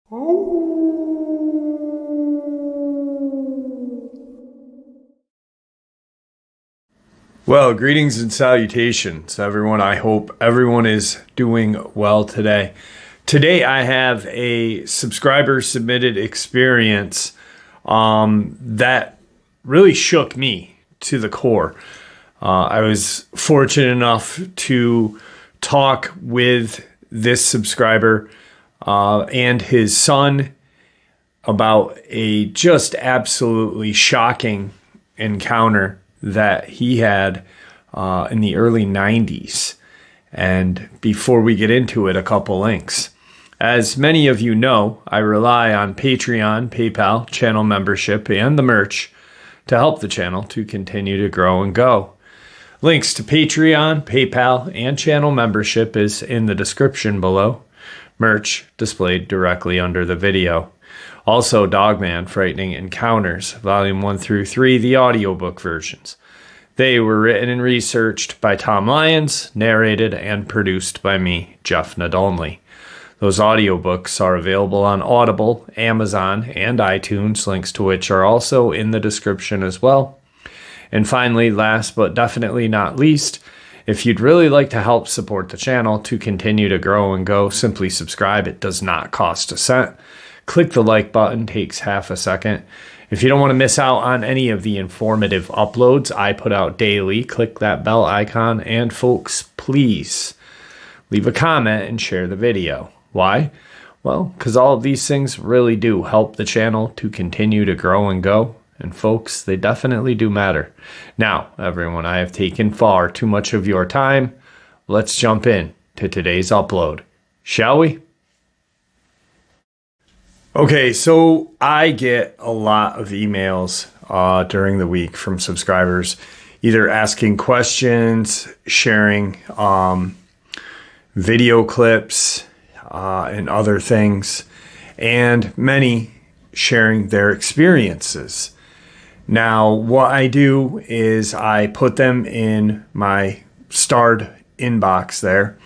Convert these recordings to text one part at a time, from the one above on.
Well, greetings and salutations, everyone. I hope everyone is doing well today. Today, I have a subscriber submitted experience that really shook me to the core. I was fortunate enough to talk with this subscriber and his son about a just absolutely shocking encounter that he had in the early 90s. And before we get into it, a couple links. As many of you know, I rely on Patreon, PayPal, channel membership, and the merch to help the channel to continue to grow and go. Links to Patreon, PayPal, and channel membership is in the description below. Merch displayed directly under the video. Also, Dogman, Frightening Encounters, Volume 1 through 3, the audiobook versions. They were written and researched by Tom Lyons, narrated and produced by me, Jeff Nadolny. Those audiobooks are available on Audible, Amazon, and iTunes, links to which are also in the description as well. And finally, last but definitely not least, if you'd really like to help support the channel to continue to grow and go, simply subscribe. It does not cost a cent. Click the like button, takes half a second. If you don't want to miss out on any of the informative uploads I put out daily, click that bell icon. And folks, please leave a comment and share the video. Why? Well, because all of these things really do help the channel to continue to grow and go. And folks, they definitely do matter. Now, everyone, I have taken far too much of your time. Let's jump in to today's upload, shall we? Okay, so I get a lot of emails during the week from subscribers, either asking questions, sharing video clips, and other things, and many sharing their experiences. Now, what I do is I put them in my starred inbox there,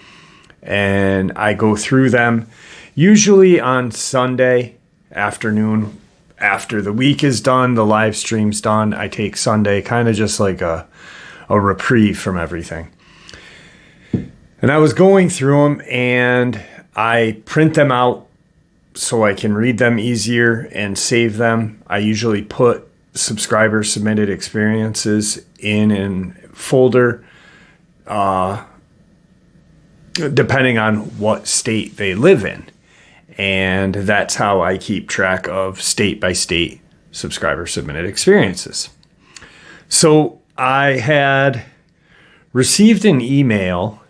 and I go through them, usually on Sunday afternoon after the week is done, the live stream's done. I take Sunday kind of just like a reprieve from everything. And I was going through them, and I print them out so I can read them easier and save them. I usually put subscriber submitted experiences in a folder depending on what state they live in. And that's how I keep track of state by state subscriber submitted experiences. So I had received an email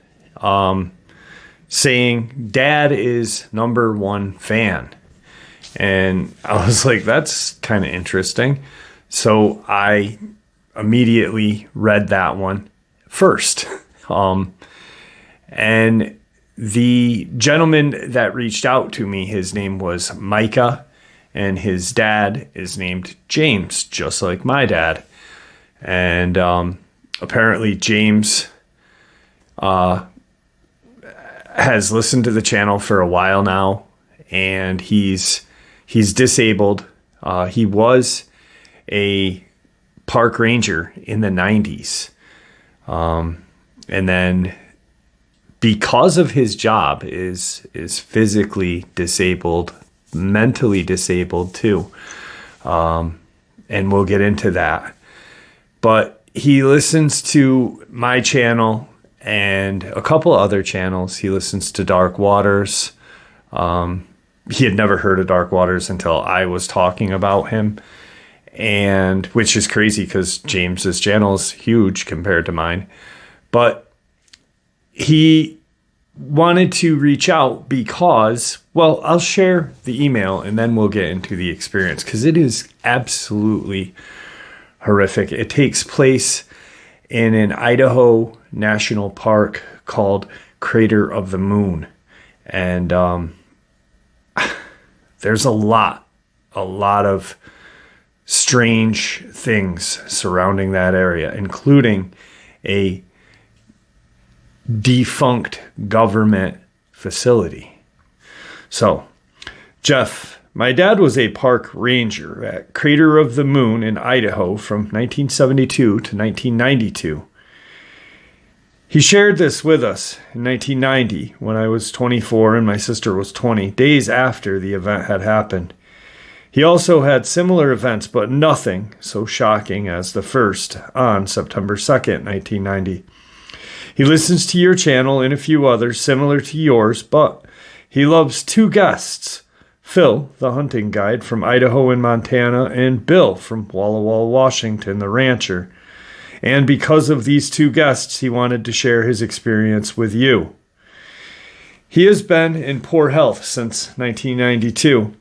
saying, "Dad is #1 fan." And I was like, that's kind of interesting. So I immediately read that one first. And the gentleman that reached out to me, his name was Micah, and his dad is named James, just like my dad. And apparently James has listened to the channel for a while now, and he's disabled. He was a park ranger in the 90s. And then because of his job is physically disabled, mentally disabled too. And we'll get into that. But he listens to my channel and a couple other channels. He listens to Dark Waters. He had never heard of Dark Waters until I was talking about him. And which is crazy because James's channel is huge compared to mine. But he wanted to reach out because, well, I'll share the email and then we'll get into the experience because it is absolutely horrific. It takes place in an Idaho national park called Crater of the Moon. And there's a lot of strange things surrounding that area, including a defunct government facility. So Jeff, my dad was a park ranger at Crater of the Moon in Idaho from 1972 to 1992. He shared this with us in 1990 when I was 24 and my sister was 20, days after the event had happened. He also had similar events, but nothing so shocking as the first on September 2nd, 1990. He listens to your channel and a few others similar to yours, but he loves two guests, Phil, the hunting guide from Idaho and Montana, and Bill from Walla Walla, Washington, the rancher. And because of these two guests, he wanted to share his experience with you. He has been in poor health since 1992.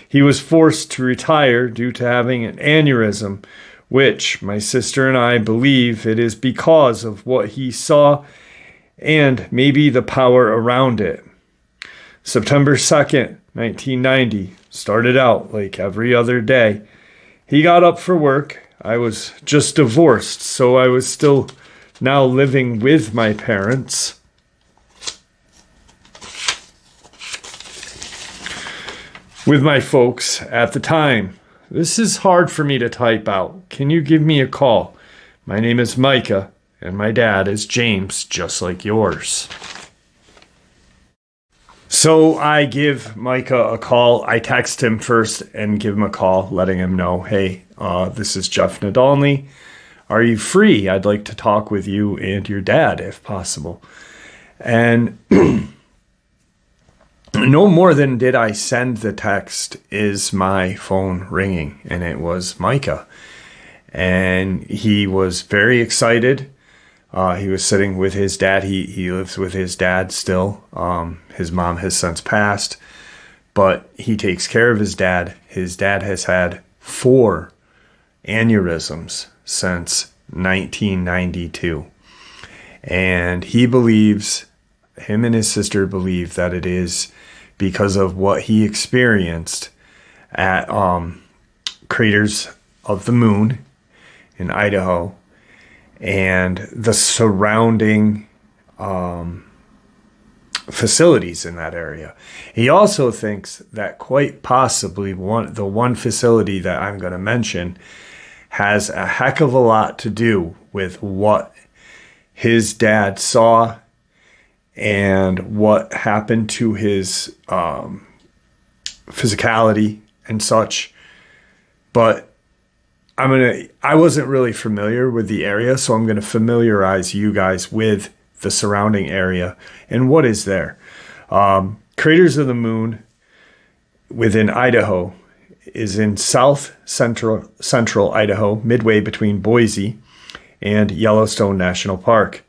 He was forced to retire due to having an aneurysm, which my sister and I believe it is because of what he saw and maybe the power around it. September 2nd, 1990, started out like every other day. He got up for work. I was just divorced, so I was still now living with my parents. With my folks at the time. This is hard for me to type out. Can you give me a call? My name is Micah, and my dad is James, just like yours. So I give Micah a call. I text him first and give him a call, letting him know, hey, this is Jeff Nadolny. Are you free? I'd like to talk with you and your dad, if possible. And no more than did I send the text is my phone ringing, and it was Micah. And he was very excited. He was sitting with his dad. He lives with his dad still. His mom has since passed, but he takes care of his dad. His dad has had 4 aneurysms since 1992. And he believes, him and his sister believe that it is because of what he experienced at Craters of the Moon in Idaho and the surrounding facilities in that area. He also thinks that quite possibly the one facility that I'm going to mention has a heck of a lot to do with what his dad saw and what happened to his physicality and such. But I wasn't really familiar with the area, so I'm going to familiarize you guys with the surrounding area and what is there. Craters of the Moon within Idaho is in south central Idaho, midway between Boise and Yellowstone National Park.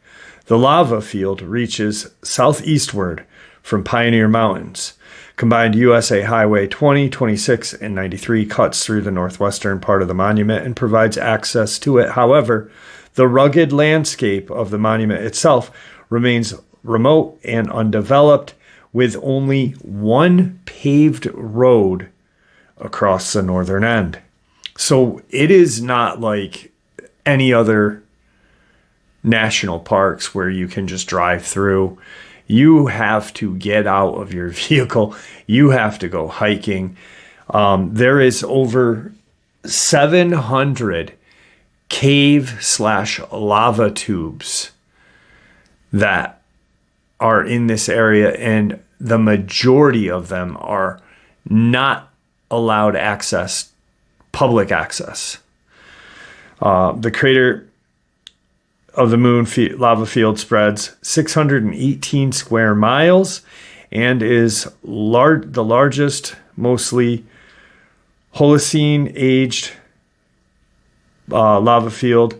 The lava field reaches southeastward from Pioneer Mountains. Combined USA Highway 20, 26, and 93 cuts through the northwestern part of the monument and provides access to it. However, the rugged landscape of the monument itself remains remote and undeveloped, with only one paved road across the northern end. So it is not like any other national parks where you can just drive through. You have to get out of your vehicle. You have to go hiking. There is over 700 cave/lava tubes that are in this area, and the majority of them are not allowed access, public access. The Crater of the Moon lava field spreads 618 square miles and is the largest, mostly Holocene-aged lava field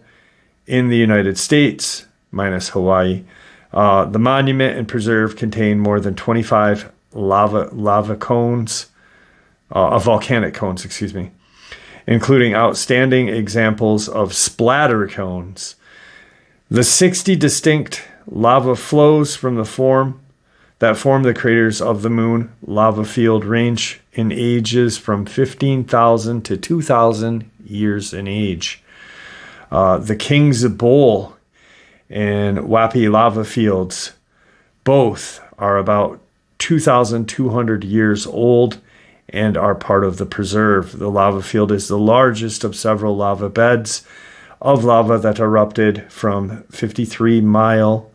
in the United States, minus Hawaii. The monument and preserve contain more than 25 volcanic cones, including outstanding examples of splatter cones. The 60 distinct lava flows from that form the Craters of the Moon lava field range in ages from 15,000 to 2,000 years in age. The King's Bowl and Wapi lava fields both are about 2,200 years old and are part of the preserve. The lava field is the largest of several lava beds of lava that erupted from 53-mile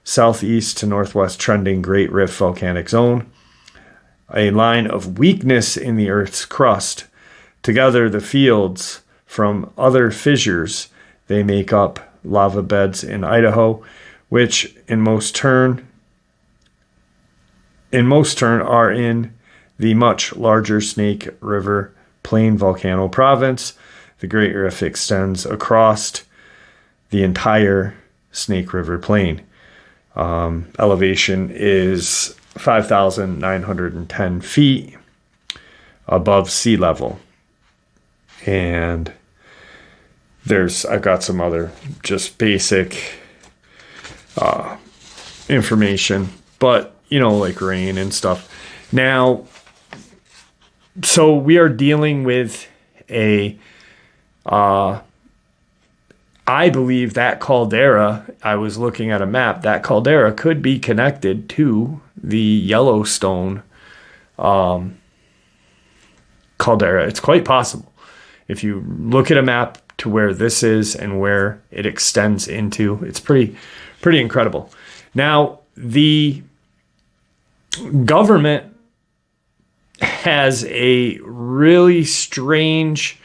southeast to northwest trending Great Rift volcanic zone, a line of weakness in the Earth's crust. Together, the fields from other fissures, they make up lava beds in Idaho, which in most turn are in the much larger Snake River Plain volcano province. The Great Rift extends across the entire Snake River Plain. Elevation is 5,910 feet above sea level. And I've got some other just basic information, but like rain and stuff. Now, so we are dealing with I believe that caldera, I was looking at a map, that caldera could be connected to the Yellowstone caldera. It's quite possible. If you look at a map to where this is and where it extends into, it's pretty incredible. Now, the government has a really strange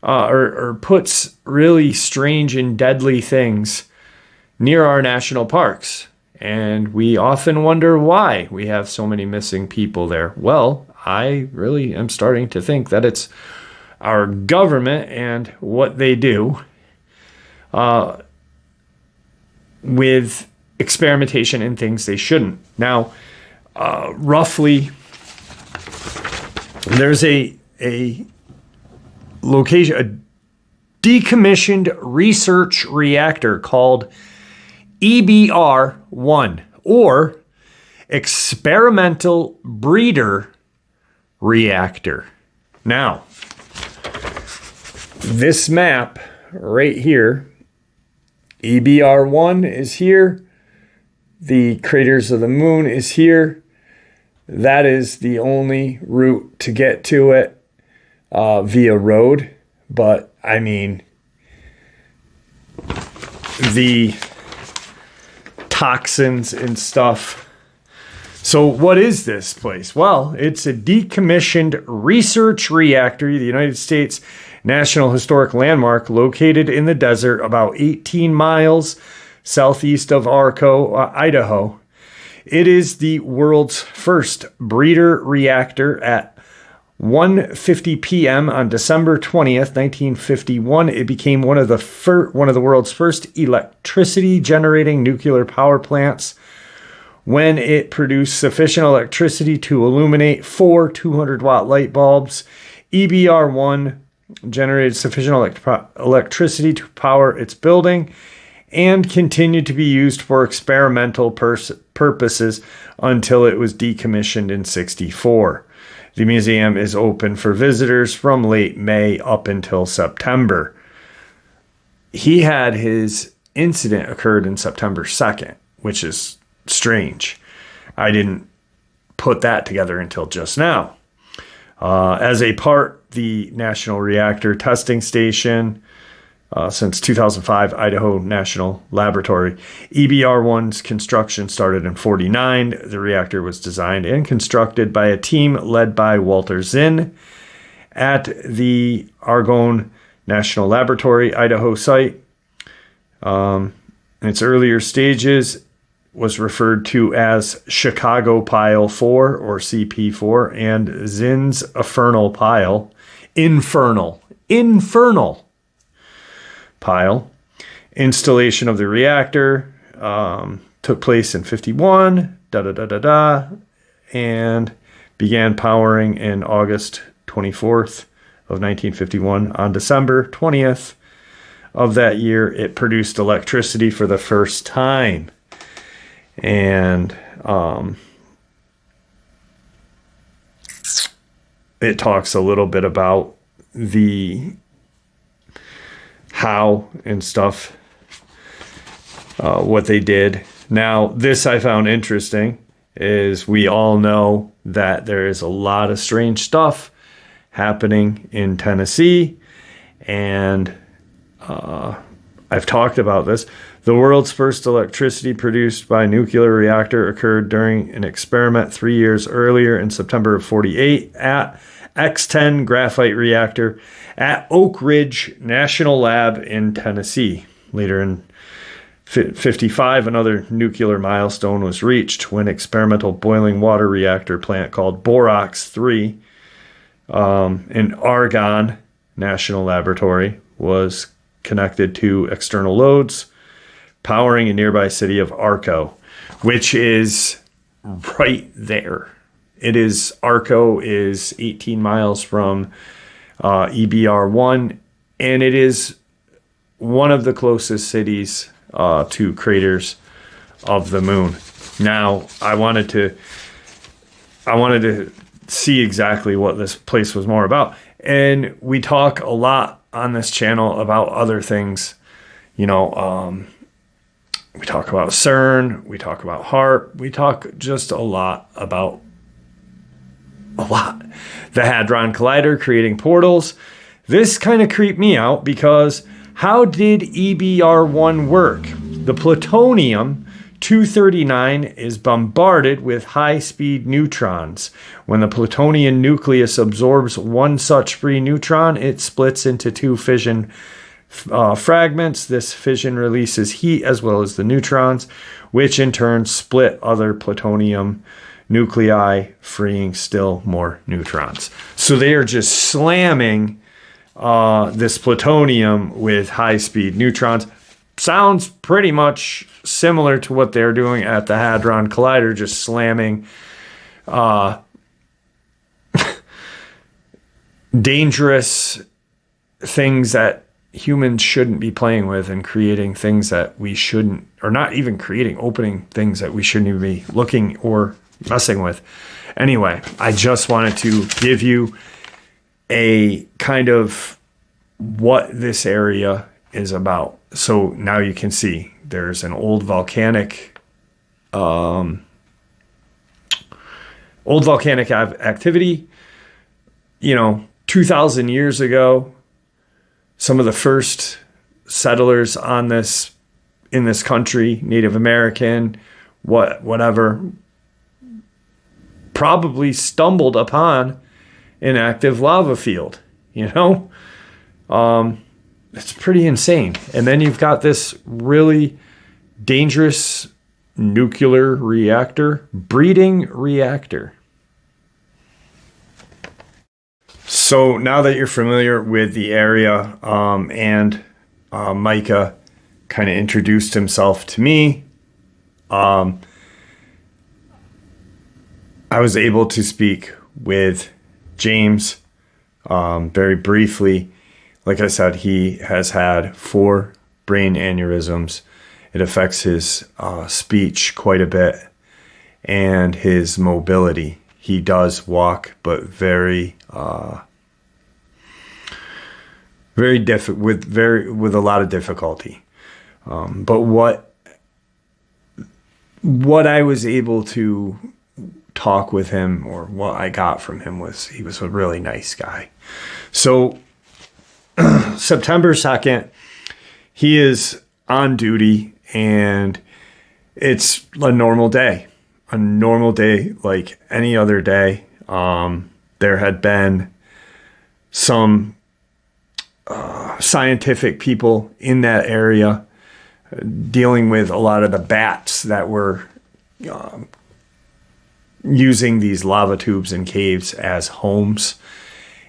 or puts really strange and deadly things near our national parks. And we often wonder why we have so many missing people there. Well, I really am starting to think that it's our government and what they do with experimentation and things they shouldn't. Now, roughly, there's a location, a decommissioned research reactor called EBR-1, or Experimental Breeder Reactor. Now, this map right here, EBR-1 is here. The craters of the moon is here. That is the only route to get to it via road. But, I mean, the toxins and stuff. So what is this place? Well, it's a decommissioned research reactor, the United States National Historic Landmark, located in the desert about 18 miles southeast of Arco, Idaho. It is the world's first breeder reactor. At 1:50 p.m. on December 20th, 1951, it became one of the world's first electricity-generating nuclear power plants when it produced sufficient electricity to illuminate 4 200-watt light bulbs. EBR-1 generated sufficient electricity to power its building and continued to be used for experimental purposes until it was decommissioned in 1964. The museum is open for visitors from late May up until September. He had his incident occurred in September 2nd, which is strange. I didn't put that together until just now. As a part, the National Reactor Testing Station, since 2005, Idaho National Laboratory. EBR-1's construction started in 1949. The reactor was designed and constructed by a team led by Walter Zinn at the Argonne National Laboratory, Idaho site. In its earlier stages, was referred to as Chicago Pile 4 or CP4, and Zinn's Infernal Pile. Installation of the reactor took place in 1951, and began powering in August 24th of 1951. On December 20th of that year, it produced electricity for the first time. And it talks a little bit about the how and stuff, what they did. Now, this I found interesting, is we all know that there is a lot of strange stuff happening in Tennessee. And I've talked about this. The world's first electricity produced by a nuclear reactor occurred during an experiment 3 years earlier in September of 48 at X-10 graphite reactor at Oak Ridge National Lab in Tennessee. Later in 55, another nuclear milestone was reached when experimental boiling water reactor plant called Borax 3 in Argonne National Laboratory was connected to external loads, powering a nearby city of Arco, which is right there. Arco is 18 miles from EBR1, and it is one of the closest cities to craters of the moon. Now, I wanted to see exactly what this place was more about. And we talk a lot on this channel about other things. We talk about CERN, we talk about HAARP, we talk just a lot. The Hadron Collider creating portals. This kind of creeped me out because how did EBR1 work? The plutonium-239 is bombarded with high-speed neutrons. When the plutonium nucleus absorbs one such free neutron, it splits into two fission fragments. This fission releases heat as well as the neutrons, which in turn split other plutonium nuclei, freeing still more neutrons. So they are just slamming this plutonium with high-speed neutrons. Sounds pretty much similar to what they're doing at the Hadron Collider, just slamming dangerous things that humans shouldn't be playing with and creating things that we shouldn't, or not even creating, opening things that we shouldn't even be looking or messing with. Anyway, I just wanted to give you a kind of what this area is about. So now you can see there's an old volcanic activity. 2,000 years ago, some of the first settlers in this country, Native American, whatever, probably stumbled upon an active lava field. It's pretty insane. And then you've got this really dangerous nuclear reactor, breeding reactor. So now that you're familiar with the area, and Micah kind of introduced himself to me, I was able to speak with James very briefly. Like I said, he has had 4 brain aneurysms. It affects his speech quite a bit and his mobility. He does walk, but with a lot of difficulty. But what I was able to talk with him, or what I got from him, was he was a really nice guy. So September 2nd, he is on duty, and it's a normal day like any other day. There had been some scientific people in that area dealing with a lot of the bats that were using these lava tubes and caves as homes.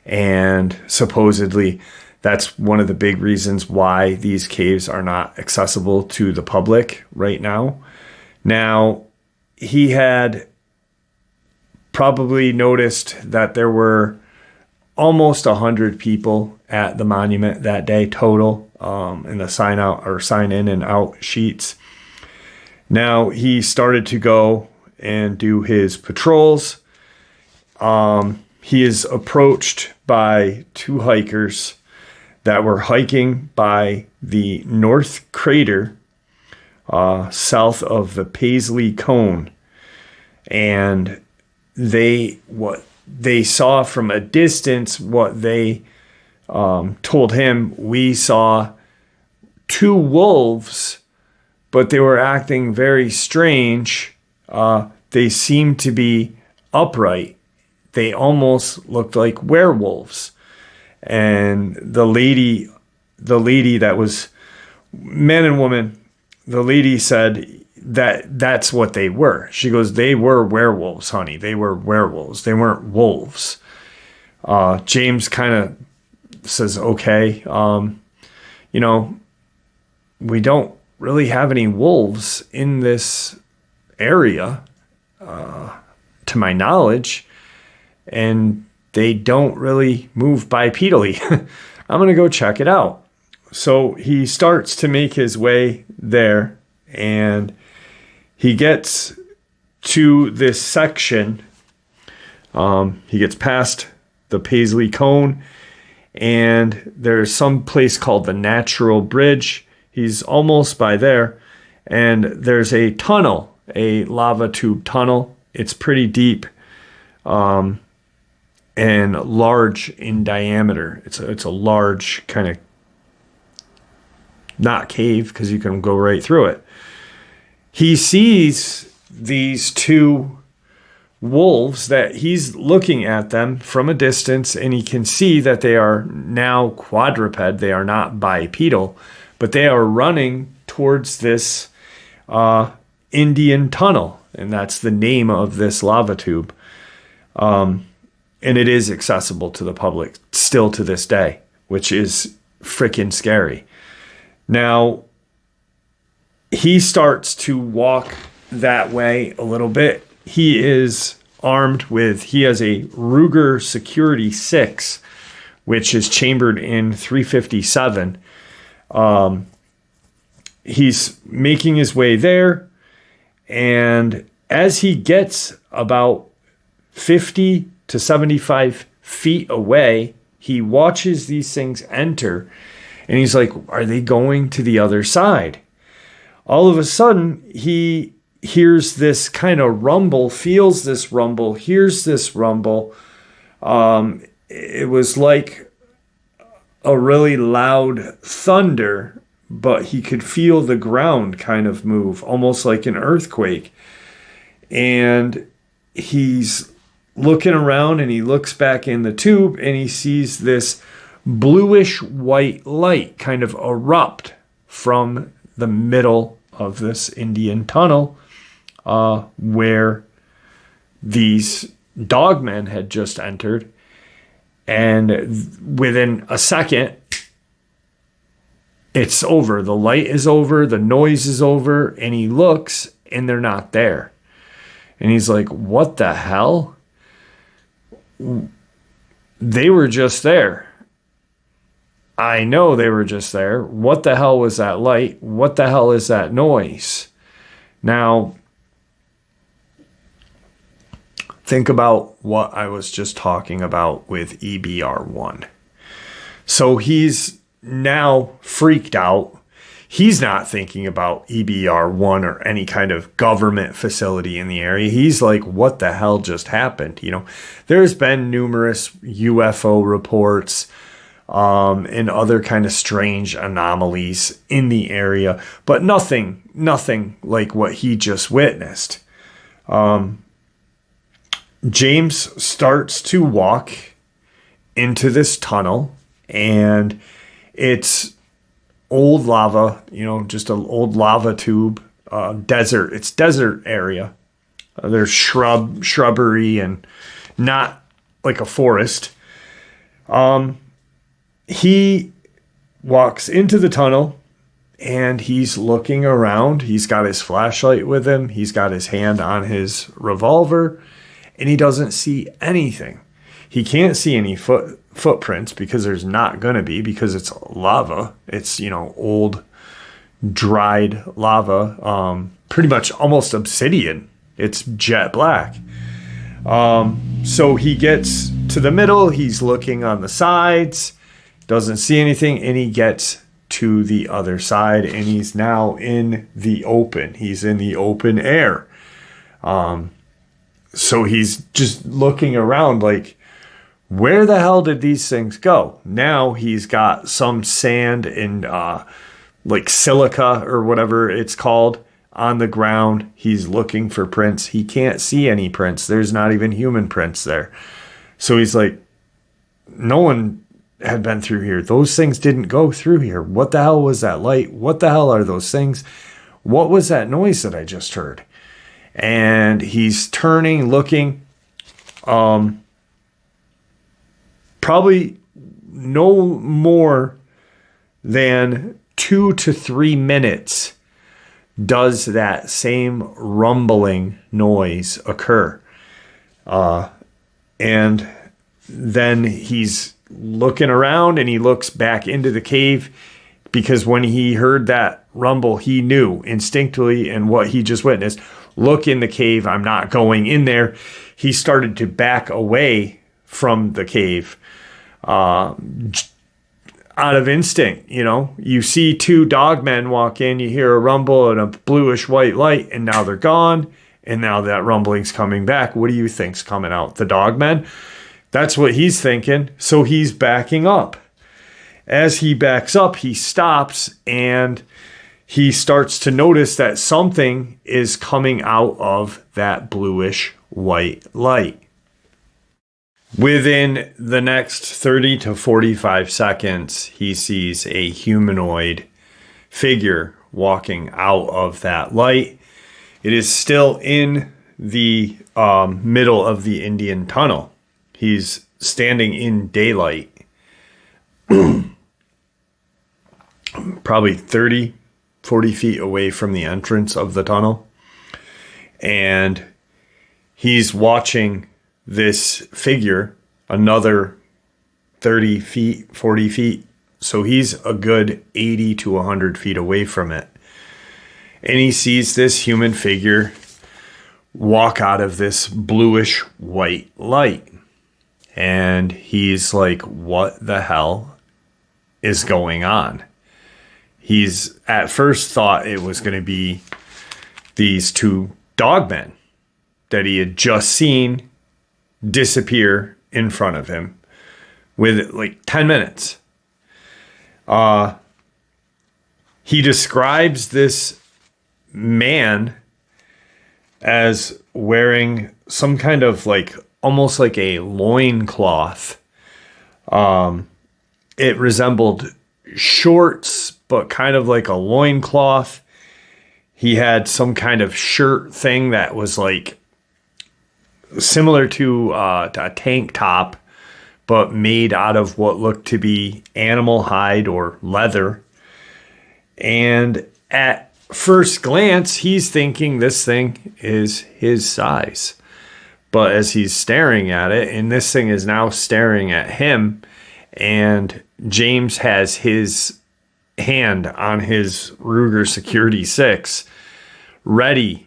And supposedly that's one of the big reasons why these caves are not accessible to the public right now. Now, he had probably noticed that there were almost 100 people at the monument that day total, in the sign in and out sheets. Now he started to go and do his patrols. He is approached by 2 hikers that were hiking by the North Crater, south of the Paisley Cone. And what they saw from a distance, what they told him, we saw two wolves, but they were acting very strange. They seemed to be upright. They almost looked like werewolves. And the lady that was man and woman, the lady said that's what they were. She goes, they were werewolves, honey. They were werewolves. They weren't wolves. James kind of says, okay, we don't really have any wolves in this area, to my knowledge, and they don't really move bipedally. I'm going to go check it out. So he starts to make his way there, and he gets to this section. He gets past the Paisley Cone, and there's some place called the Natural Bridge. He's almost by there, and there's a tunnel, a lava tube tunnel. It's pretty deep and large in diameter. It's a large kind of, not cave, because you can go right through it. He sees these two wolves that he's looking at them from a distance, and he can see that they are now quadruped. They are not bipedal, but they are running towards this Indian tunnel, and that's the name of this lava tube. And it is accessible to the public still to this day, which is freaking scary. Now, he starts to walk that way a little bit. He is armed with, he has a Ruger Security 6, which is chambered in .357. He's making his way there, and as he gets about 50 to 75 feet away, he watches these things enter, and he's like, are they going to the other side? All of a sudden, he hears this kind of rumble, feels this rumble, hears this rumble. It was like a really loud thunder, but he could feel the ground kind of move, almost like an earthquake. And he's looking around, and he looks back in the tube, and he sees this bluish white light kind of erupt from the middle of this Indian tunnel, where these dogmen had just entered. And within a second, it's over. The light is over, the noise is over, and he looks, and they're not there. And he's like, what the hell? They were just there. I know they were just there. What the hell was that light? What the hell is that noise? Now, think about what I was just talking about with EBR1. So he's now freaked out. He's not thinking about EBR1 or any kind of government facility in the area. He's like, what the hell just happened? There's been numerous UFO reports and other kind of strange anomalies in the area, but nothing like what he just witnessed. James starts to walk into this tunnel, and it's old lava, just an old lava tube, desert. It's desert area. There's shrubbery and not like a forest. He walks into the tunnel, and he's looking around. He's got his flashlight with him. He's got his hand on his revolver, and he doesn't see anything. He can't see any footprints, because there's not going to be, because it's lava. It's, old dried lava, pretty much almost obsidian. It's jet black. So he gets to the middle. He's looking on the sides, doesn't see anything, and he gets to the other side, and he's now in the open. He's in the open air. So he's just looking around like, where the hell did these things go? Now he's got some sand and like silica or whatever it's called on the ground. He's looking for prints. He can't see any prints. There's not even human prints there. So he's like, no one had been through here. Those things didn't go through here. What the hell was that light? What the hell are those things? What was that noise that I just heard? And he's turning, looking. Probably no more than 2 to 3 minutes does that same rumbling noise occur. And then he's looking around and he looks back into the cave, because when he heard that rumble, he knew instinctively, and what he just witnessed, look in the cave, I'm not going in there. He started to back away from the cave out of instinct. You know, you see 2 dogmen walk in, you hear a rumble and a bluish white light, and now they're gone. And now that rumbling's coming back. What do you think's coming out? The dogmen? That's what he's thinking. So he's backing up. As he backs up, he stops and he starts to notice that something is coming out of that bluish white light. Within the next 30 to 45 seconds, he sees a humanoid figure walking out of that light. It is still in the middle of the Indian tunnel. He's standing in daylight, probably 30, 40 feet away from the entrance of the tunnel. And he's watching this figure another 30 feet, 40 feet. So he's a good 80 to 100 feet away from it. And he sees this human figure walk out of this bluish white light. And he's like, what the hell is going on? He's at first thought it was going to be these 2 dogmen that he had just seen disappear in front of him with like 10 minutes. He describes this man as wearing some kind of like almost like a loincloth. It resembled shorts, but kind of like a loincloth. He had some kind of shirt thing that was like similar to a tank top, but made out of what looked to be animal hide or leather. And at first glance, he's thinking this thing is his size. But as he's staring at it, and this thing is now staring at him, and James has his hand on his Ruger Security 6 ready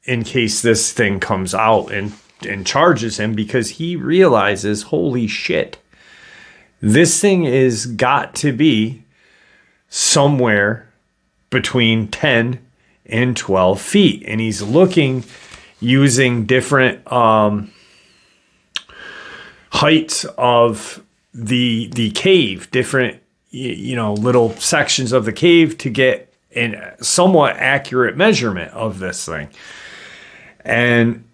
in case this thing comes out and charges him, because he realizes, holy shit, this thing is got to be somewhere between 10 and 12 feet. And he's looking using different heights of the cave, different little sections of the cave to get a somewhat accurate measurement of this thing. And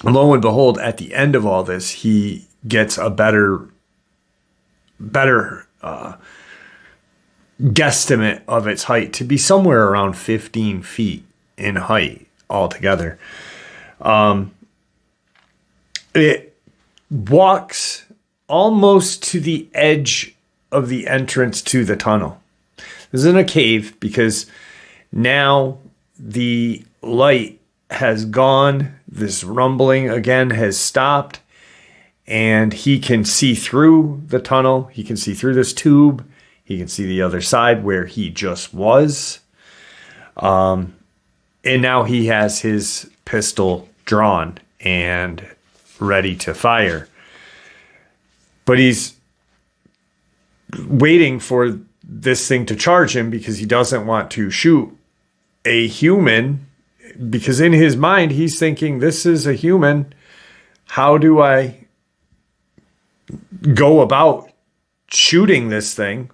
lo and behold, at the end of all this, he gets a better guesstimate of its height to be somewhere around 15 feet in height altogether. It walks almost to the edge of the entrance to the tunnel. This isn't a cave, because now the light has gone. This rumbling again has stopped, and he can see through the tunnel. He can see through this tube. He can see the other side where he just was. And now he has his pistol drawn and ready to fire. But he's waiting for this thing to charge him, because he doesn't want to shoot a human because in his mind, he's thinking, this is a human. How do I go about shooting this thing,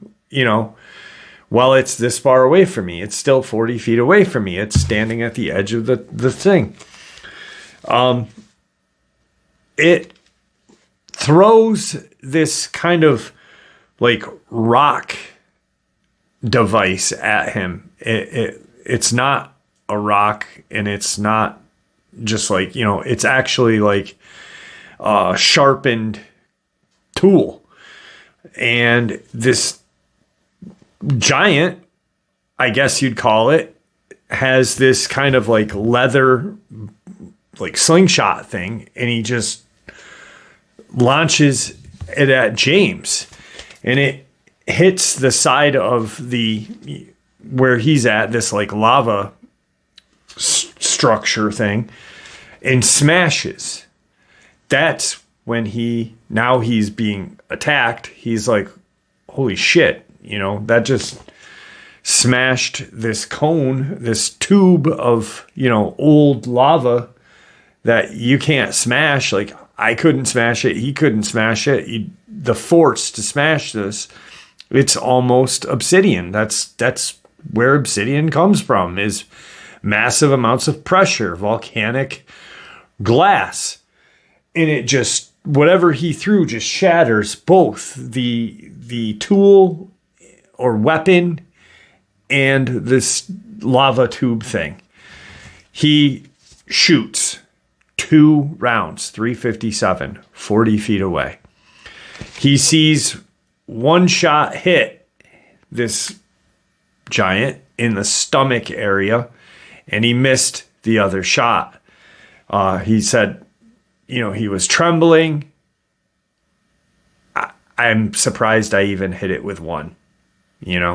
while it's this far away from me? It's still 40 feet away from me. It's standing at the edge of the thing. It throws this kind of like rock device at him. It's not a rock, and it's not just like, it's actually like a sharpened tool. And this giant, I guess you'd call it, has this kind of like leather, like slingshot thing, and he just launches it at James, and it hits the side of where he's at, this like lava structure thing, and smashes. That's when he's being attacked. He's like, holy shit, that just smashed this cone, this tube of, old lava that you can't smash. Like, I couldn't smash it. He couldn't smash it. The force to smash this, it's almost obsidian. That's where obsidian comes from, is massive amounts of pressure, volcanic glass. And it just, whatever he threw just shatters both the tool or weapon and this lava tube thing. He shoots 2 rounds, 357, 40 feet away. He sees one shot hit this giant in the stomach area, and he missed the other shot. He said, he was trembling. I'm surprised I even hit it with one, and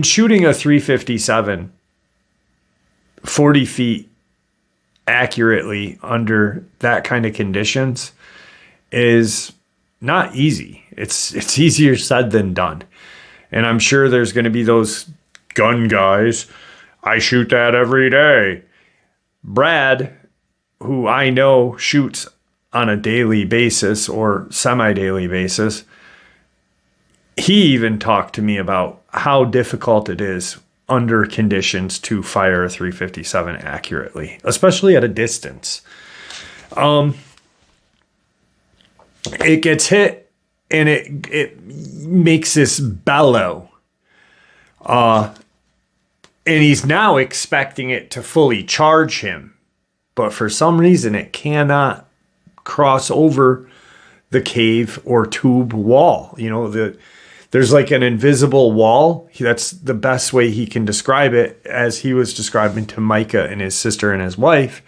shooting a 357 40 feet accurately under that kind of conditions is not easy. It's easier said than done. And I'm sure there's going to be those gun guys. I shoot that every day. Brad, who I know shoots on a daily basis or semi-daily basis, he even talked to me about how difficult it is under conditions to fire a 357 accurately, especially at a distance. It gets hit, and it makes this bellow. And he's now expecting it to fully charge him. But for some reason, it cannot cross over the cave or tube wall. There's like an invisible wall. That's the best way he can describe it, as he was describing to Micah and his sister and his wife.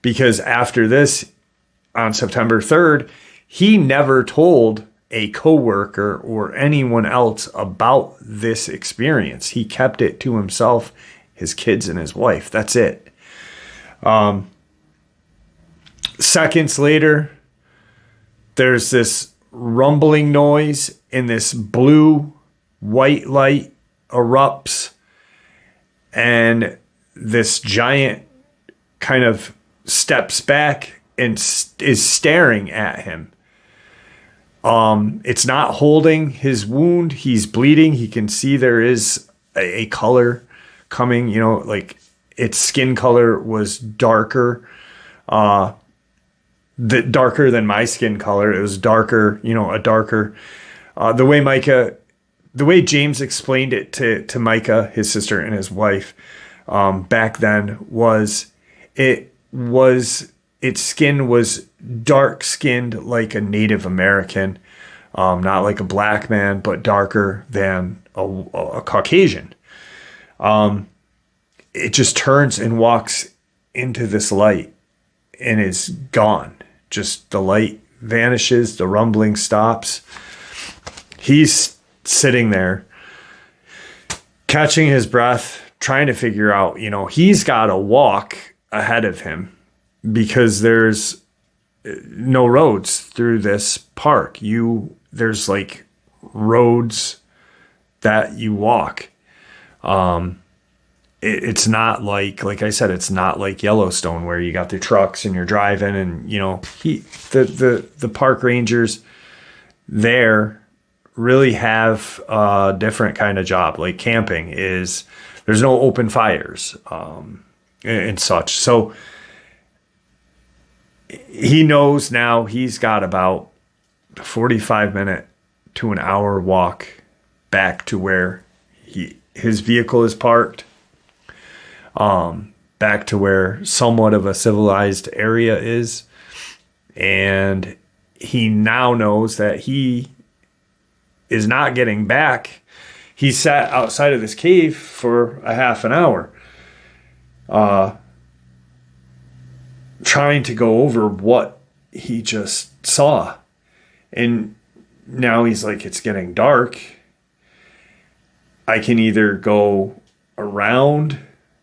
Because after this, on September 3rd, he never told a coworker or anyone else about this experience. He kept it to himself, his kids, and his wife. That's it. Seconds later, there's this rumbling noise, and this blue white light erupts, and this giant kind of steps back and is staring at him. It's not holding his wound. He's bleeding. He can see there is a color coming, like its skin color was darker, darker than my skin color. It was darker, a darker, the way James explained it to Micah, his sister, and his wife, back then was its skin was dark skinned like a Native American, not like a black man, but darker than a Caucasian. It just turns and walks into this light and is gone. Just the light vanishes, the rumbling stops. He's sitting there, catching his breath, trying to figure out, he's got to walk ahead of him because there's no roads through this park. There's like roads that you walk. it's not like I said, it's not like Yellowstone where you got the trucks and you're driving and, you know, the park rangers there really have a different kind of job. Like camping is, there's no open fires, and such. So he knows now he's got about a 45-minute to an hour walk back to where his vehicle is parked, back to where somewhat of a civilized area is. And he now knows that he is not getting back. He sat outside of this cave for a half an hour, trying to go over what he just saw. And now he's like, it's getting dark. I can either go around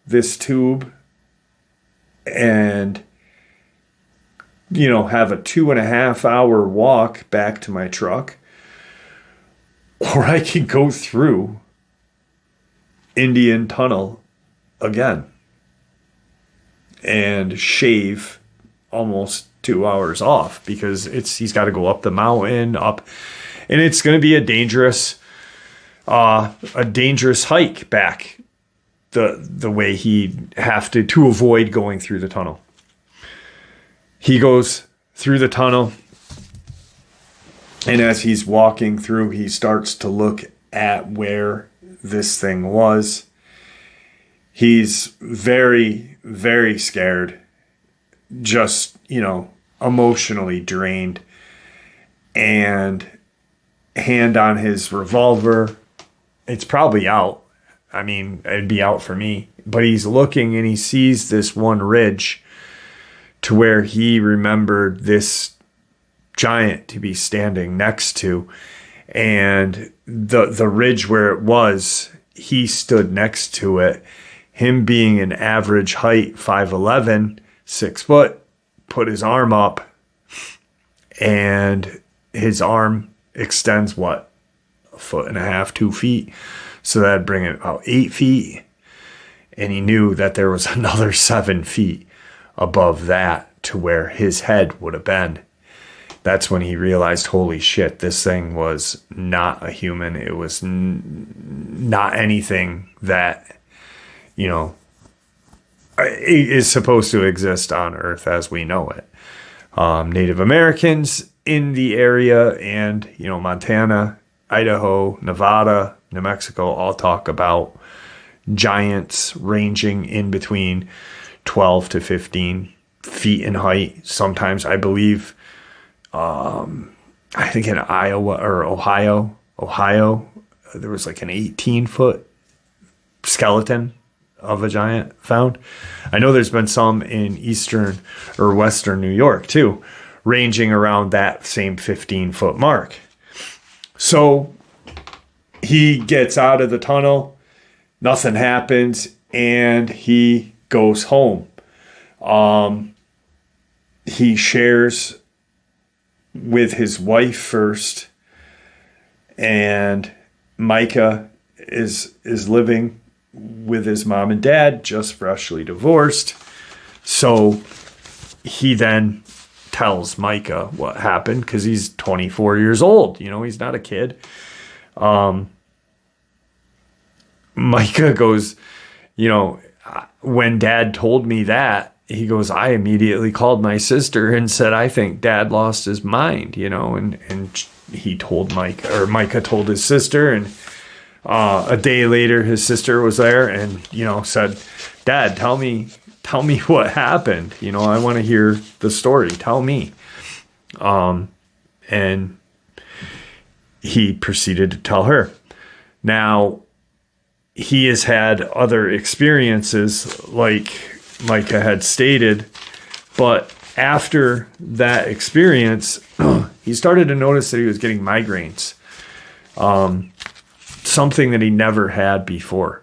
this tube and, you know, have a 2.5 hour walk back to my truck, or I can go through Indian Tunnel again and shave almost 2 hours off, because he's got to go up the mountain up, and it's going to be a dangerous hike back the way he'd have to avoid going through the tunnel. He goes through the tunnel, and as he's walking through, he starts to look at where this thing was. He's very, very scared, just, you know, emotionally drained, and hand on his revolver. It's probably out. I mean, it'd be out for me. But he's looking and he sees this one ridge to where he remembered this giant to be standing next to. And the ridge where it was, he stood next to it. Him being an average height, 5'11", 6 foot, put his arm up, and his arm extends, what, 1.5 feet, 2 feet? So that'd bring it about 8 feet. And he knew that there was another 7 feet above that to where his head would have been. That's when he realized, holy shit, this thing was not a human. It was not anything that, you know, is supposed to exist on Earth as we know it. Native Americans in the area and, you know, Montana, Idaho, Nevada, New Mexico all talk about giants ranging in between 12 to 15 feet in height. Sometimes, I believe, I think in Iowa or Ohio, there was like an 18-foot skeleton of a giant found. I know there's been some in eastern or western New York too, ranging around that same 15-foot mark. So he gets out of the tunnel, nothing happens, and he goes home. He shares with his wife first, and Micah is living with his mom and dad, just freshly divorced. So he then tells Micah what happened, because he's 24 years old. You know, he's not a kid. Micah goes, you know, when Dad told me that, he goes, I immediately called my sister and said, I think Dad lost his mind, you know, and he told Micah told his sister, and a day later his sister was there and, you know, said, Dad, tell me what happened. You know, I want to hear the story. Tell me. And he proceeded to tell her. Now, he has had other experiences like Micah had stated, but after that experience, he started to notice that he was getting migraines, something that he never had before.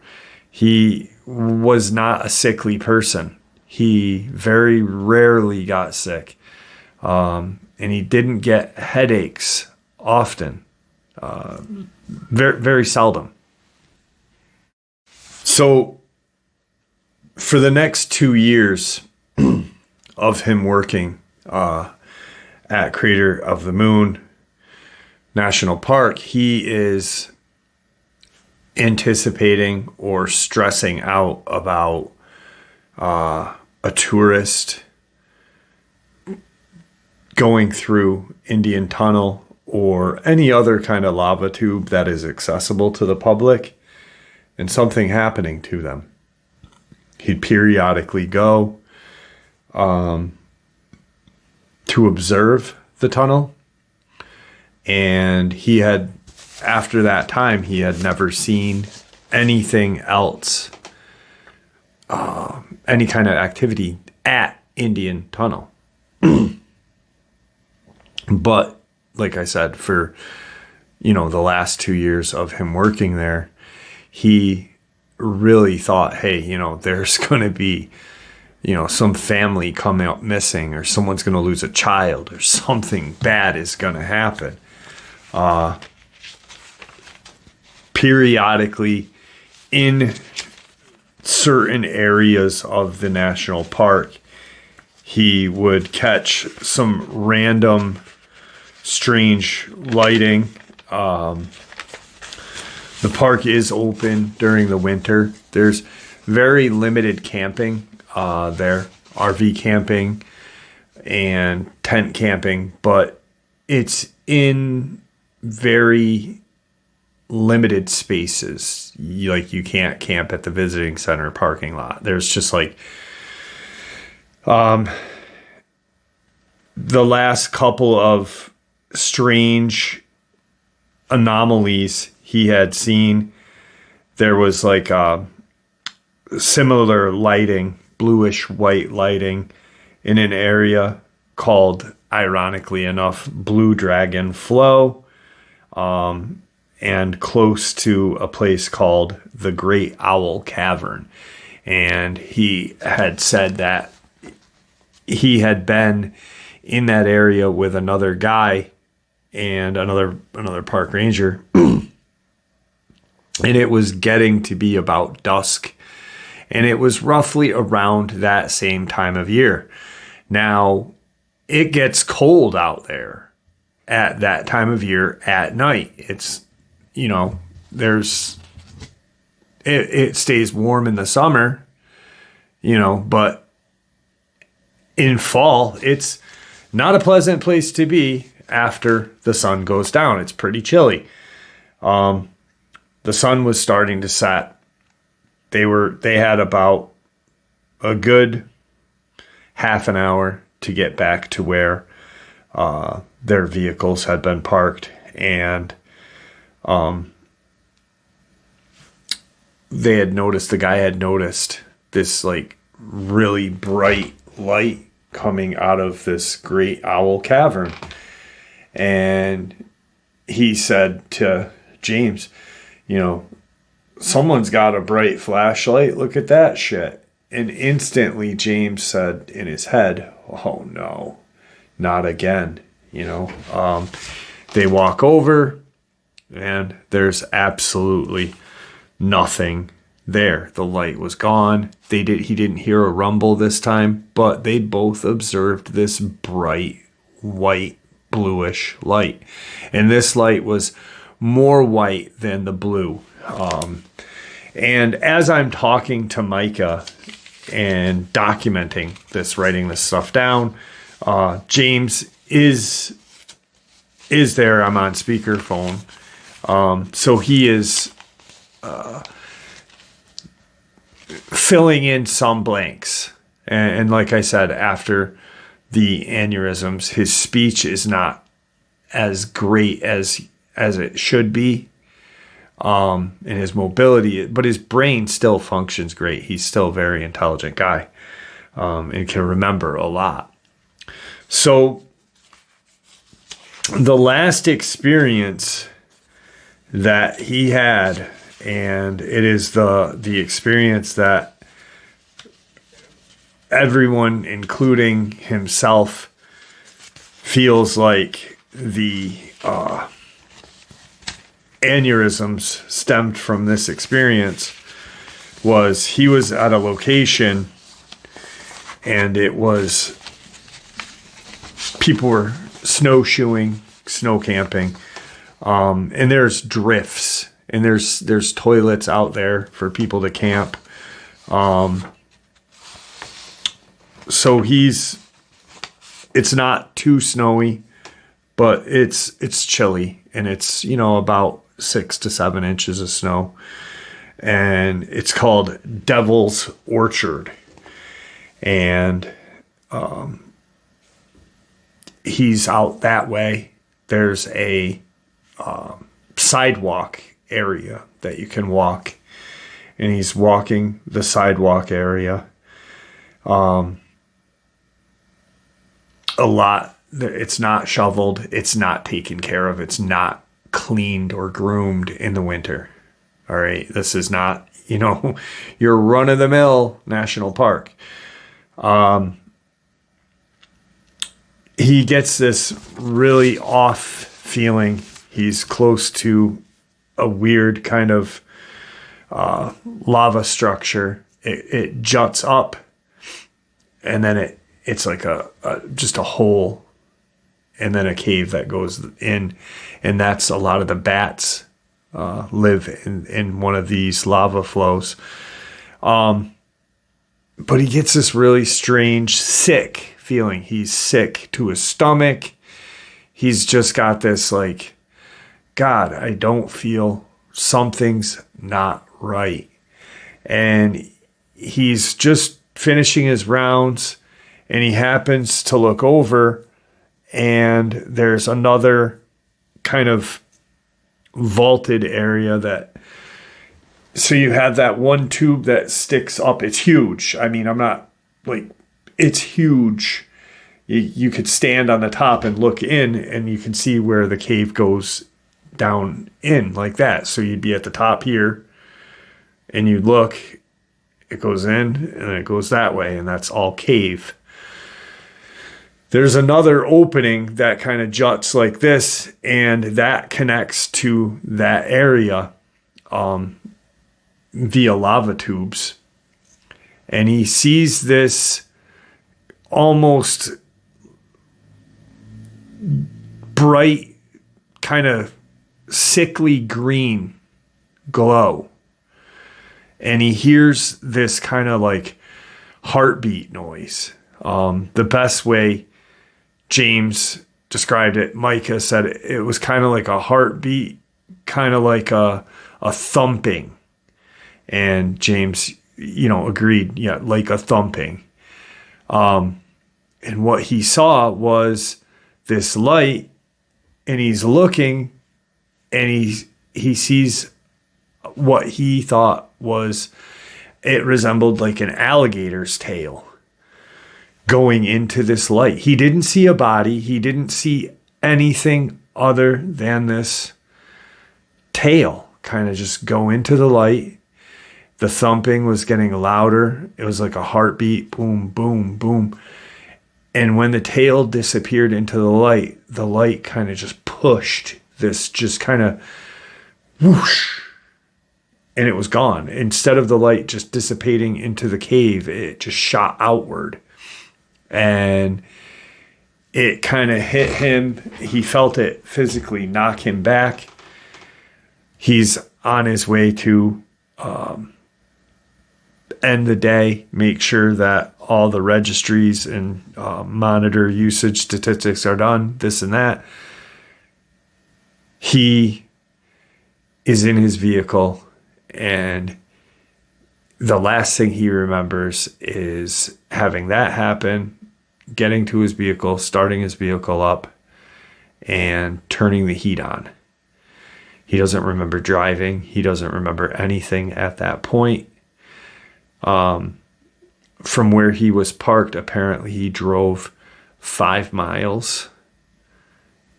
He was not a sickly person. He very rarely got sick, and he didn't get headaches often, very, very seldom. So for the next 2 years of him working at Crater of the Moon National Park, he is anticipating or stressing out about a tourist going through Indian Tunnel or any other kind of lava tube that is accessible to the public and something happening to them. He'd periodically go to observe the tunnel, and he had, after that time, he had never seen anything else, any kind of activity at Indian Tunnel. But like I said, for, the last 2 years of him working there, he really thought, hey, there's going to be, some family coming up missing, or someone's going to lose a child, or something bad is going to happen. Periodically, in certain areas of the national park, he would catch some random strange lighting. The park is open during the winter. There's very limited camping there, RV camping and tent camping, but it's in very limited spaces. You can't camp at the visiting center parking lot. There's just the last couple of strange anomalies he had seen, there was similar lighting, bluish white lighting, in an area called, ironically enough, Blue Dragon Flow, and close to a place called the Great Owl Cavern. And he had said that he had been in that area with another guy and another park ranger, and it was getting to be about dusk, and it was roughly around that same time of year. Now, it gets cold out there at that time of year at night. It's, it stays warm in the summer, but in fall, it's not a pleasant place to be after the sun goes down. It's pretty chilly. The sun was starting to set. They had about a good half an hour to get back to where their vehicles had been parked, and the guy had noticed this really bright light coming out of this Great Owl Cavern. And he said to James, someone's got a bright flashlight. Look at that shit. And instantly James said in his head, oh no, not again. They walk over and there's absolutely nothing there. The light was gone. He didn't hear a rumble this time, but they both observed this bright white bluish light, and this light was more white than the blue. And as I'm talking to Micah and documenting this, writing this stuff down, James is there. I'm on speakerphone, so he is filling in some blanks. And like I said, after the aneurysms, his speech is not as great as it should be, and his mobility, but his brain still functions great. He's still a very intelligent guy, and can remember a lot. So the last experience that he had, and it is the experience that everyone, including himself, feels like the aneurysms stemmed from this experience. was he was at a location, and it was people were snowshoeing, snow camping, and there's drifts, and there's toilets out there for people to camp. So it's not too snowy, but it's chilly, and it's, about 6 to 7 inches of snow, and it's called Devil's Orchard, and he's out that way. There's a sidewalk area that you can walk, and he's walking the sidewalk area. A lot, it's not shoveled, it's not taken care of, it's not cleaned or groomed in the winter. All right, this is not, your run-of-the-mill national park. He gets this really off feeling. He's close to a weird kind of lava structure. It juts up, and then it's like just a hole, and then a cave that goes in, and that's a lot of the bats live in one of these lava flows. But he gets this really strange, sick feeling. He's sick to his stomach. He's just got this like, God, I don't feel, something's not right. And he's just finishing his rounds, and he happens to look over, and there's another kind of vaulted area so you have that one tube that sticks up. It's huge. I mean, it's huge. You could stand on the top and look in, and you can see where the cave goes down in like that. So you'd be at the top here, and you'd look, it goes in, and it goes that way, and that's all cave. There's another opening that kind of juts like this, and that connects to that area via lava tubes. And he sees this almost bright, kind of sickly green glow. And he hears this kind of like heartbeat noise. The best way James described it, Micah said it was kind of like a heartbeat, kind of like a thumping. And James, agreed, yeah, like a thumping. And what he saw was this light, and he's looking, and he sees what he thought was, it resembled like an alligator's tail going into this light. He didn't see a body. He didn't see anything other than this tail kind of just go into the light. The thumping was getting louder. It was like a heartbeat, boom, boom, boom. And when the tail disappeared into the light kind of just pushed this, just kind of whoosh, and it was gone. Instead of the light just dissipating into the cave, it just shot outward. And it kind of hit him. He felt it physically knock him back. He's on his way to end the day, make sure that all the registries and monitor usage statistics are done, this and that. He is in his vehicle, and the last thing he remembers is having that happen, getting to his vehicle, starting his vehicle up, and turning the heat on. He doesn't remember driving. He doesn't remember anything at that point. From where he was parked, apparently he drove 5 miles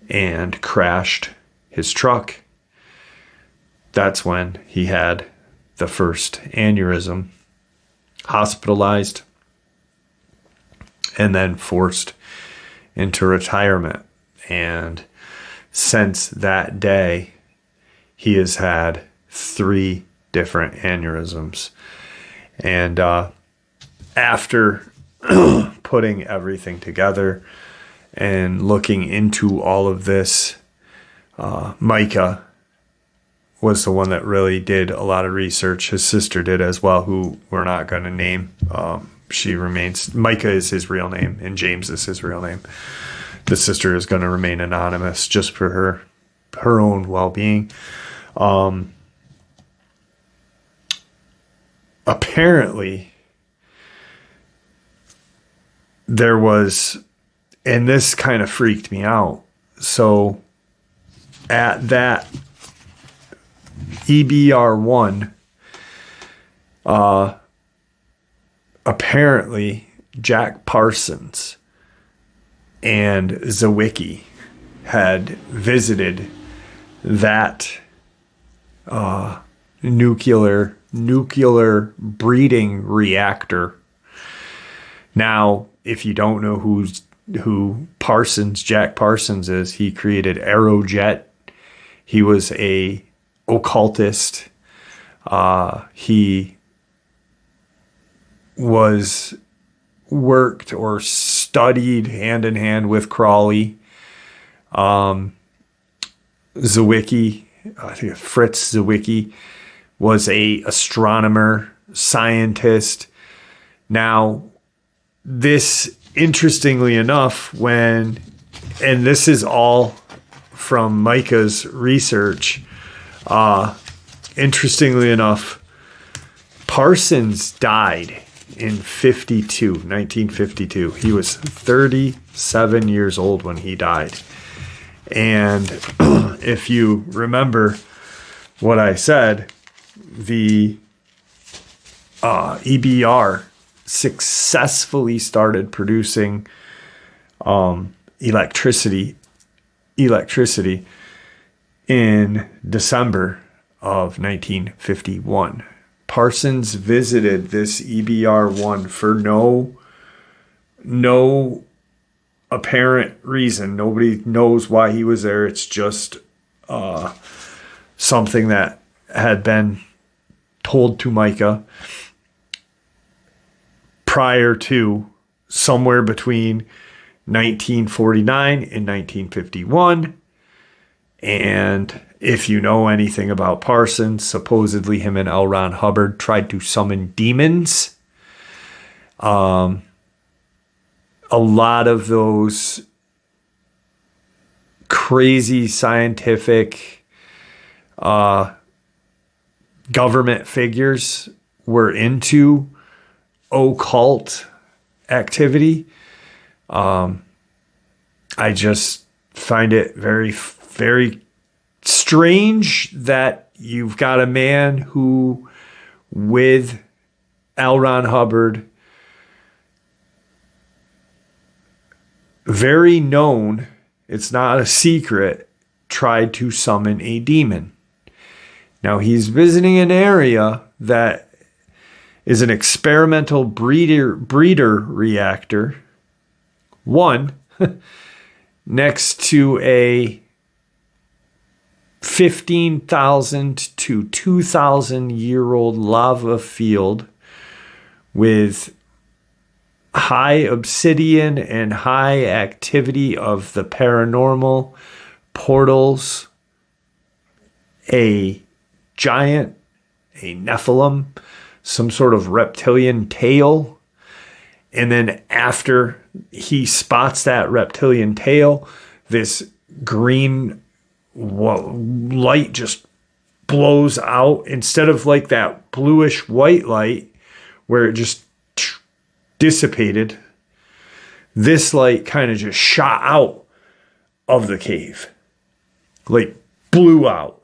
and crashed his truck. That's when he had the first aneurysm, hospitalized, and then forced into retirement. And since that day, he has had 3 different aneurysms. And after putting everything together and looking into all of this, Micah was the one that really did a lot of research. His sister did as well, who we're not going to name. She remains, Micah is his real name, and James is his real name. The sister is going to remain anonymous just for her own well-being. Apparently, there was, and this kind of freaked me out. So at that EBR1, apparently Jack Parsons and Zawicki had visited that nuclear breeding reactor. Now, if you don't know who Jack Parsons is, he created Aerojet. He was a occultist. He worked or studied hand in hand with Crawley. Zawicki, I think Fritz Zawicki, was a astronomer, scientist. Now, this, interestingly enough, and this is all from Micah's research, interestingly enough, Parsons died in 1952. He was 37 years old when he died. And if you remember what I said, the EBR successfully started producing electricity in December of 1951. Parsons visited this EBR1 for no apparent reason. Nobody knows why he was there. It's just something that had been told to Micah prior to somewhere between 1949 and 1951. And if you know anything about Parsons, supposedly him and L. Ron Hubbard tried to summon demons. A lot of those crazy scientific government figures were into occult activity. I just find it very, very strange that you've got a man who, with L. Ron Hubbard, very known, it's not a secret, tried to summon a demon. Now, he's visiting an area that is an experimental breeder reactor, one, next to a 15,000 to 2,000 year old lava field with high obsidian and high activity of the paranormal, portals, a giant, a Nephilim, some sort of reptilian tail. And then after he spots that reptilian tail, this green light just blows out. Instead of like that bluish white light where it just dissipated, this light kind of just shot out of the cave, like blew out.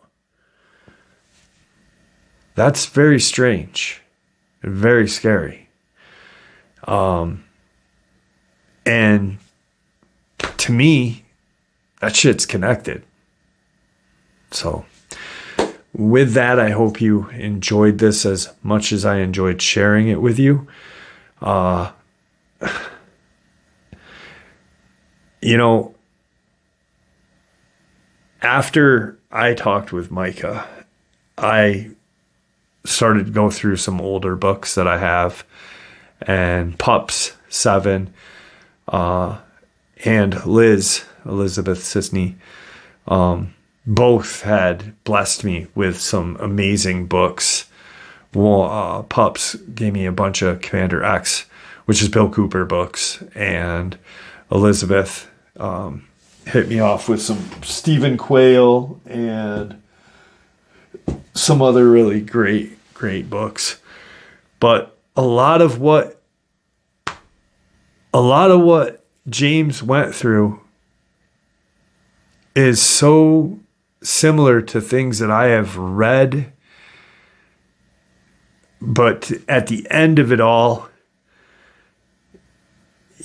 That's very strange and very scary. And to me, that shit's connected. So with that, I hope you enjoyed this as much as I enjoyed sharing it with you. After I talked with Micah, I started to go through some older books that I have, and Pups 7, and Elizabeth Sisney, both had blessed me with some amazing books. Well, Pups gave me a bunch of Commander X, which is Bill Cooper books, and Elizabeth hit me off with some Stephen Quayle and some other really great books. But a lot of what James went through is so similar to things that I have read. But at the end of it all,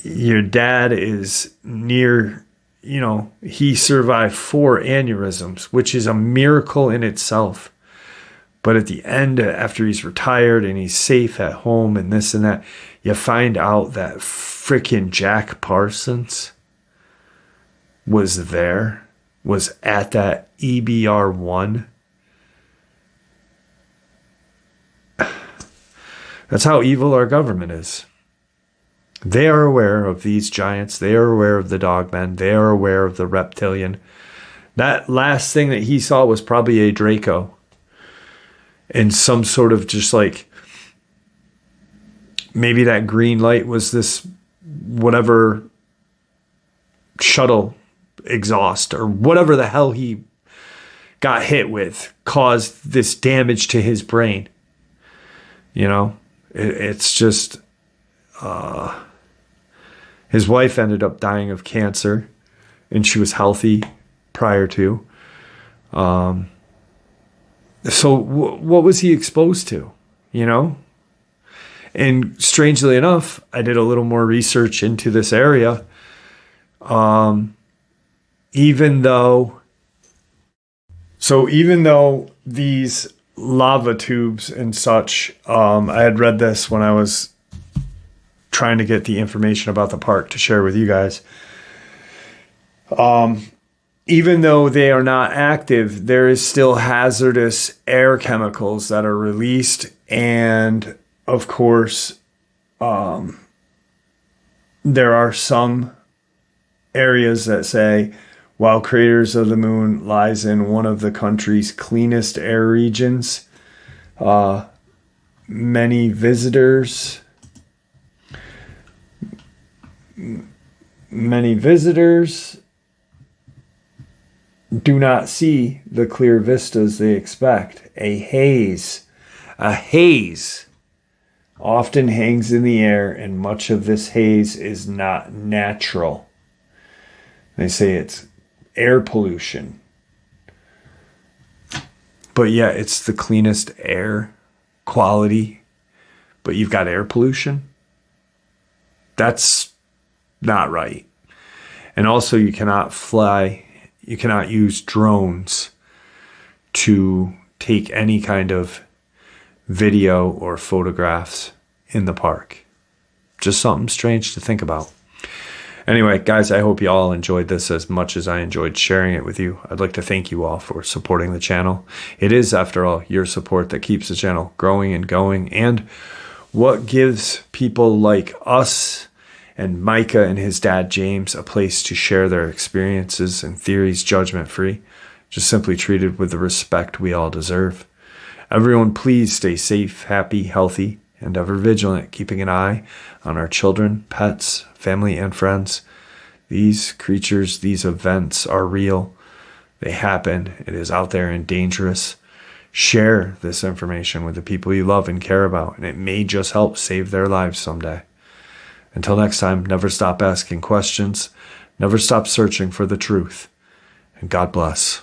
your dad is near, he survived 4 aneurysms, which is a miracle in itself. But at the end, after he's retired and he's safe at home and this and that, you find out that freaking Jack Parsons was at that EBR1. That's how evil our government is. They are aware of these giants. They are aware of the Dogmen. They are aware of the reptilian. That last thing that he saw was probably a Draco. And some sort of just like, maybe that green light was this whatever shuttle exhaust or whatever the hell he got hit with caused this damage to his brain. It's just, his wife ended up dying of cancer, and she was healthy prior to. So what was he exposed to, And strangely enough, I did a little more research into this area. Even though these lava tubes and such, I had read this when I was trying to get the information about the park to share with you guys. Even though they are not active, there is still hazardous air chemicals that are released. And of course, there are some areas that say, while craters of the moon lies in one of the country's cleanest air regions, many visitors do not see the clear vistas they expect. A haze often hangs in the air, and much of this haze is not natural. They say it's air pollution. But yeah, it's the cleanest air quality, but you've got air pollution. That's not right. And also you cannot use drones to take any kind of video or photographs in the park. Just something strange to think about. Anyway, guys, I hope you all enjoyed this as much as I enjoyed sharing it with you. I'd like to thank you all for supporting the channel. It is, after all, your support that keeps the channel growing and going, and what gives people like us and Micah and his dad James a place to share their experiences and theories judgment-free, just simply treated with the respect we all deserve. Everyone, please stay safe, happy, healthy, and ever vigilant, keeping an eye on our children, pets, family, and friends. These creatures, these events are real. They happen. It is out there and dangerous. Share this information with the people you love and care about, and it may just help save their lives someday. Until next time, never stop asking questions, never stop searching for the truth, and God bless.